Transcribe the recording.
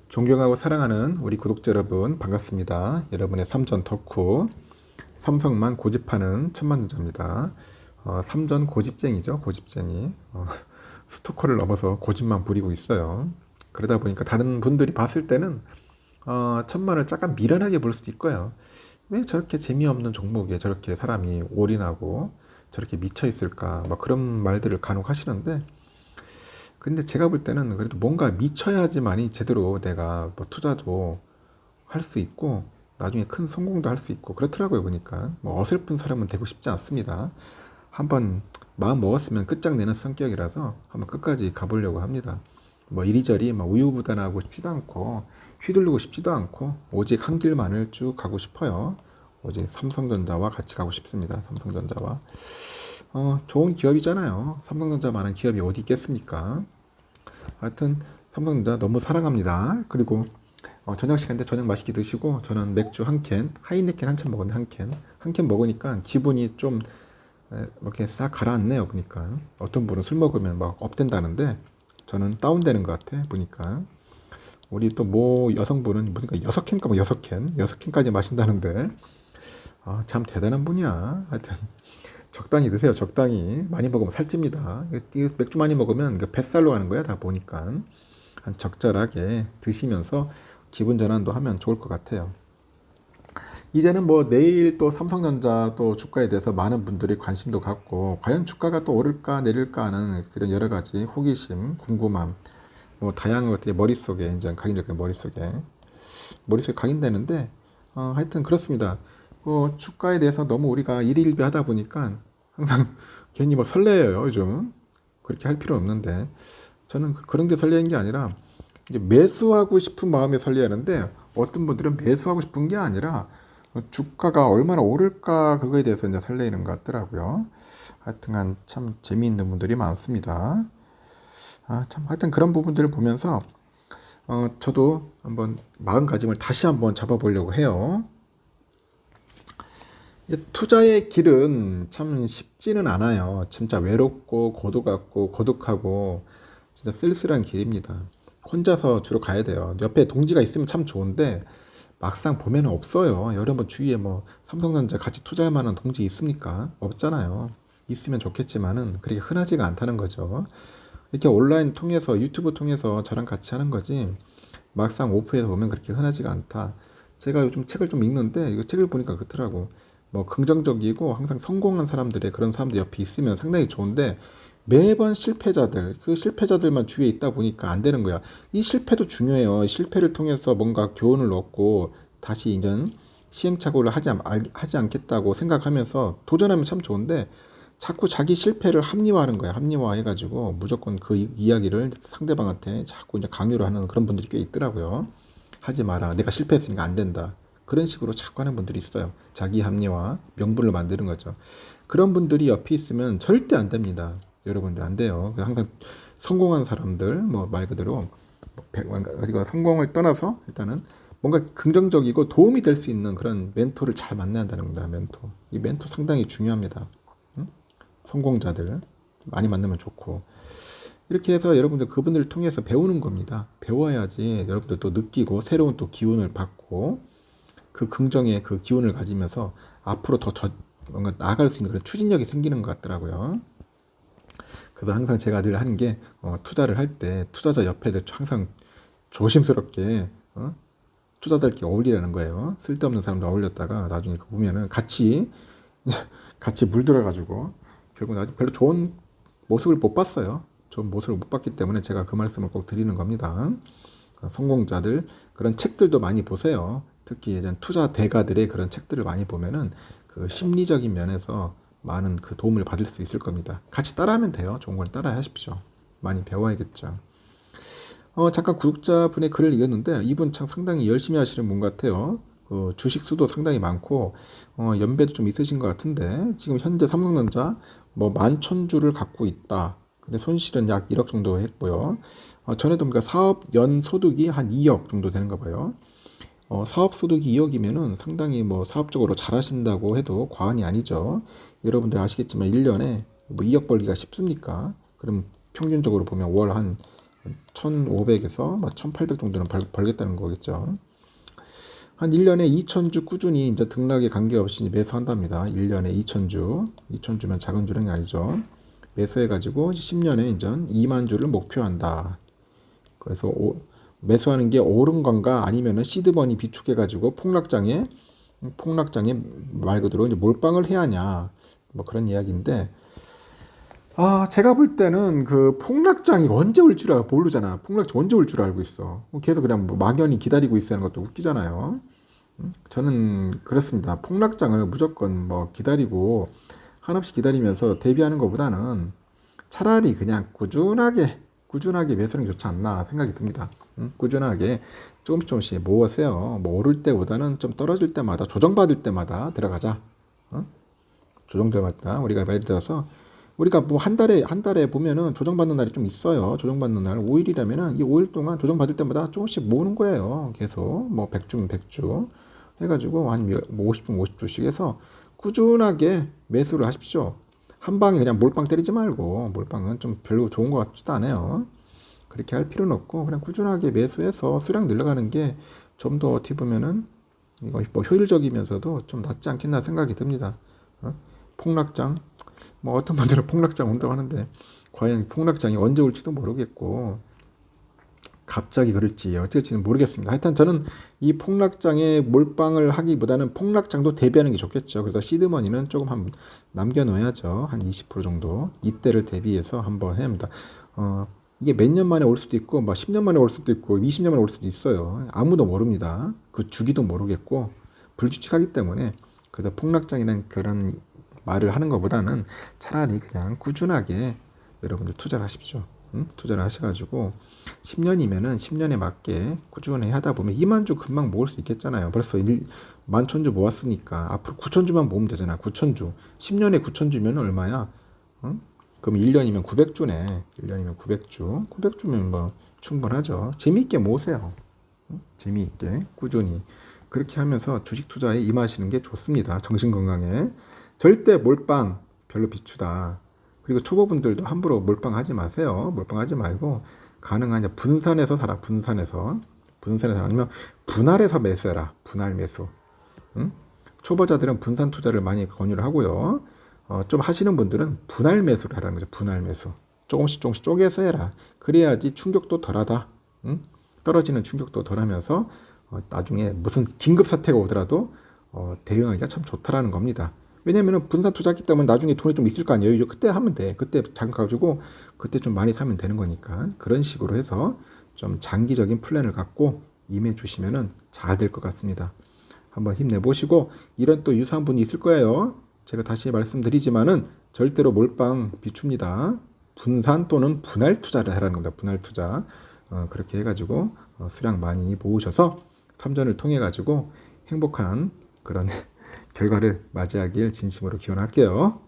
존경하고 사랑하는 우리 구독자 여러분 반갑습니다. 여러분의 삼전 덕후 삼성만 고집하는 천만전자입니다. 삼전 고집쟁이죠. 고집쟁이. 스토커를 넘어서 고집만 부리고 있어요. 그러다 보니까 다른 분들이 봤을 때는 천만을 약간 미련하게 볼 수도 있고요. 왜 저렇게 재미없는 종목에 저렇게 사람이 올인하고 저렇게 미쳐 있을까? 뭐 그런 말들을 간혹 하시는데, 근데 제가 볼 때는 그래도 뭔가 미쳐야지만이 제대로 내가 뭐 투자도 할 수 있고 나중에 큰 성공도 할 수 있고 그렇더라고요. 보니까 뭐 어설픈 사람은 되고 싶지 않습니다. 한번 마음 먹었으면 끝장내는 성격이라서 한번 끝까지 가보려고 합니다. 뭐 이리저리 막 우유부단하고 싶지도 않고 휘둘르고 싶지도 않고 오직 한 길만을 쭉 가고 싶어요. 오직 삼성전자와 같이 가고 싶습니다. 삼성전자와 좋은 기업이잖아요. 삼성전자만한 기업이 어디 있겠습니까? 하여튼 삼성전자 너무 사랑합니다. 그리고 저녁 시간대 저녁 맛있게 드시고, 저는 맥주 한 캔, 하이네켄 한 캔 먹었는데 한 캔 먹으니까 기분이 좀 이렇게 싹 가라앉네요. 보니까 어떤 분은 술 먹으면 막 업된다는데 저는 다운되는 것 같아 보니까. 우리 또 뭐 여성분은 보니까 6캔가 뭐 6캔까지 마신다는데 참 대단한 분이야. 하여튼 적당히 드세요. 적당히 많이 먹으면 살찝니다. 이 맥주 많이 먹으면 뱃살로 가는 거야. 다 보니까 한 적절하게 드시면서 기분 전환도 하면 좋을 것 같아요. 이제는 뭐 내일 또 삼성전자 또 주가에 대해서 많은 분들이 관심도 갖고, 과연 주가가 또 오를까 내릴까 하는 그런 여러 가지 호기심, 궁금함, 뭐 다양한 것들이 머릿속에 이제 각인적인 머릿속에 각인되는데, 하여튼 그렇습니다. 주가에 대해서 너무 우리가 일희일비하다 보니까 항상 괜히 뭐 설레요. 요즘 그렇게 할 필요 없는데, 저는 그런 게 설레는 게 아니라 이제 매수하고 싶은 마음에 설레하는데, 어떤 분들은 매수하고 싶은 게 아니라 주가가 얼마나 오를까 그거에 대해서 이제 설레이는 것 같더라고요. 하여튼간 참 재미있는 분들이 많습니다. 참 하여튼 그런 부분들을 보면서 저도 한번 마음가짐을 다시 한번 잡아보려고 해요. 투자의 길은 참 쉽지는 않아요. 진짜 외롭고 고독하고 진짜 쓸쓸한 길입니다. 혼자서 주로 가야 돼요. 옆에 동지가 있으면 참 좋은데 막상 보면 없어요. 여러분 주위에 뭐 삼성전자 같이 투자할 만한 동지 있습니까? 없잖아요. 있으면 좋겠지만은 그렇게 흔하지가 않다는 거죠. 이렇게 온라인 통해서 유튜브 통해서 저랑 같이 하는 거지, 막상 오프에서 보면 그렇게 흔하지가 않다. 제가 요즘 책을 좀 읽는데 이거 책을 보니까 그렇더라고. 뭐 긍정적이고 항상 성공한 사람들의 그런 사람들 옆에 있으면 상당히 좋은데, 매번 실패자들, 그 실패자들만 주위에 있다 보니까 안 되는 거야. 이 실패도 중요해요. 실패를 통해서 뭔가 교훈을 얻고 다시 이제 시행착오를 하지 않겠다고 생각하면서 도전하면 참 좋은데, 자꾸 자기 실패를 합리화하는 거야. 합리화해가지고 무조건 그 이야기를 상대방한테 자꾸 이제 강요를 하는 그런 분들이 꽤 있더라고요. 하지 마라. 내가 실패했으니까 안 된다. 그런 식으로 자꾸 하는 분들이 있어요. 자기 합리화, 명분을 만드는 거죠. 그런 분들이 옆에 있으면 절대 안 됩니다. 여러분들 안 돼요. 항상 성공한 사람들, 뭐 말 그대로 어디가 성공을 떠나서 일단은 뭔가 긍정적이고 도움이 될 수 있는 그런 멘토를 잘 만나야 한다는 겁니다. 멘토. 이 멘토 상당히 중요합니다. 응? 성공자들 많이 만나면 좋고, 이렇게 해서 여러분들 그분들을 통해서 배우는 겁니다. 배워야지 여러분들 또 느끼고 새로운 또 기운을 받고 그 긍정의 그 기운을 가지면서 앞으로 뭔가 나아갈 수 있는 그런 추진력이 생기는 것 같더라고요. 그래서 항상 제가 늘 하는 게 투자를 할 때 투자자 옆에 항상 조심스럽게 투자자들끼리 어울리라는 거예요. 쓸데없는 사람들 어울렸다가 나중에 보면은 같이 물들어가지고 결국 나중에 별로 좋은 모습을 못 봤어요. 좋은 모습을 못 봤기 때문에 제가 그 말씀을 꼭 드리는 겁니다. 성공자들 그런 책들도 많이 보세요. 특히 예전 투자 대가들의 그런 책들을 많이 보면은 그 심리적인 면에서 많은 그 도움을 받을 수 있을 겁니다. 같이 따라하면 돼요. 좋은 걸 따라 하십시오. 많이 배워야겠죠. 잠깐 구독자분의 글을 읽었는데 이분 참 상당히 열심히 하시는 분 같아요. 주식 수도 상당히 많고 연배도 좀 있으신 것 같은데, 지금 현재 삼성전자 뭐 11,000주를 갖고 있다. 근데 손실은 약 1억 정도 했고요. 전에도 보니까 사업 연소득이 한 2억 정도 되는가 봐요. 사업 소득이 2억이면은 상당히 뭐 사업적으로 잘하신다고 해도 과언이 아니죠. 여러분들 아시겠지만 1년에 뭐 2억 벌기가 쉽습니까? 그럼 평균적으로 보면 월 한 1,500에서 뭐 1,800 정도는 벌겠다는 거겠죠. 한 1년에 2,000주 꾸준히 이제 등락에 관계없이 매수한답니다. 1년에 2,000주. 2,000주면 작은 주량이 아니죠. 매수해가지고 10년에 이제 2만 주를 목표한다. 그래서 매수하는 게 옳은 건가 아니면은 시드머니 비축해가지고 폭락장에 말 그대로 이제 몰빵을 해야 하냐. 뭐 그런 이야기인데, 제가 볼 때는 그 폭락장이 언제 올 줄 모르잖아. 폭락장 언제 올 줄 알고 있어. 계속 그냥 뭐 막연히 기다리고 있어야 하는 것도 웃기잖아요. 저는 그렇습니다. 폭락장을 무조건 뭐 기다리고 한없이 기다리면서 대비하는 것보다는 차라리 그냥 꾸준하게 매수하는 게 좋지 않나 생각이 듭니다. 꾸준하게 조금씩 모으세요. 뭐 오를 때보다는 좀 떨어질 때마다 조정받을 때마다 들어가자. 조정받다 우리가 예를 들어서 우리가 뭐 한 달에 보면은 조정받는 날이 좀 있어요. 조정받는 날 5일이라면은 이 5일 동안 조정받을 때마다 조금씩 모으는 거예요. 계속 뭐 100주면 100주 해가지고 한 50주 50주씩 해서 꾸준하게 매수를 하십시오. 한 방에 그냥 몰빵 때리지 말고, 몰빵은 좀 별로 좋은 것 같지도 않아요. 그렇게 할 필요는 없고 그냥 꾸준하게 매수해서 수량 늘려가는 게 좀 더 어떻게 보면은 이거 뭐 효율적이면서도 좀 낫지 않겠나 생각이 듭니다. 폭락장, 뭐 어떤 분들은 폭락장 온다고 하는데 과연 폭락장이 언제 올지도 모르겠고 갑자기 그럴지 어떨지는 모르겠습니다. 하여튼 저는 이 폭락장에 몰빵을 하기보다는 폭락장도 대비하는 게 좋겠죠. 그래서 시드머니는 조금 한번 남겨놓아야죠. 한 20% 정도 이때를 대비해서 한번 해야 합니다. 이게 몇 년 만에 올 수도 있고 뭐 10년 만에 올 수도 있고 20년 만에 올 수도 있어요. 아무도 모릅니다. 그 주기도 모르겠고 불규칙하기 때문에 그래서 폭락장이라는 그런 말을 하는 것보다는 차라리 그냥 꾸준하게 여러분들 투자를 하십시오. 투자를 하셔가지고 10년이면은 10년에 맞게 꾸준히 하다 보면 2만 주 금방 모을 수 있겠잖아요. 벌써 11,000주 모았으니까 앞으로 9,000주만 모으면 되잖아. 9,000주. 10년에 9,000주면 얼마야? 그럼 1년이면 900주네. 1년이면 900주. 900주면 뭐 충분하죠. 재미있게 모으세요. 재미있게 꾸준히. 그렇게 하면서 주식 투자에 임하시는 게 좋습니다. 정신 건강에. 절대 몰빵 별로 비추다. 그리고 초보분들도 함부로 몰빵하지 마세요. 몰빵하지 말고 가능하냐 분산해서 살아. 분산해서 아니면 분할해서 매수해라. 분할 매수. 초보자들은 분산 투자를 많이 권유를 하고요. 좀 하시는 분들은 분할 매수를 하라는 거죠. 분할 매수. 조금씩 쪼개서 해라. 그래야지 충격도 덜하다. 떨어지는 충격도 덜하면서 나중에 무슨 긴급 사태가 오더라도 대응하기가 참 좋다라는 겁니다. 왜냐면은 분산 투자하기 때문에 나중에 돈이 좀 있을 거 아니에요. 그때 하면 돼. 그때 잠깐 가지고 그때 좀 많이 사면 되는 거니까 그런 식으로 해서 좀 장기적인 플랜을 갖고 임해 주시면은 잘 될 것 같습니다. 한번 힘내 보시고 이런 또 유사한 분이 있을 거예요. 제가 다시 말씀드리지만은 절대로 몰빵 비춥니다. 분산 또는 분할 투자를 하라는 겁니다. 분할 투자. 그렇게 해가지고 수량 많이 모으셔서 삼전을 통해 가지고 행복한 그런 결과를 맞이하길 진심으로 기원할게요.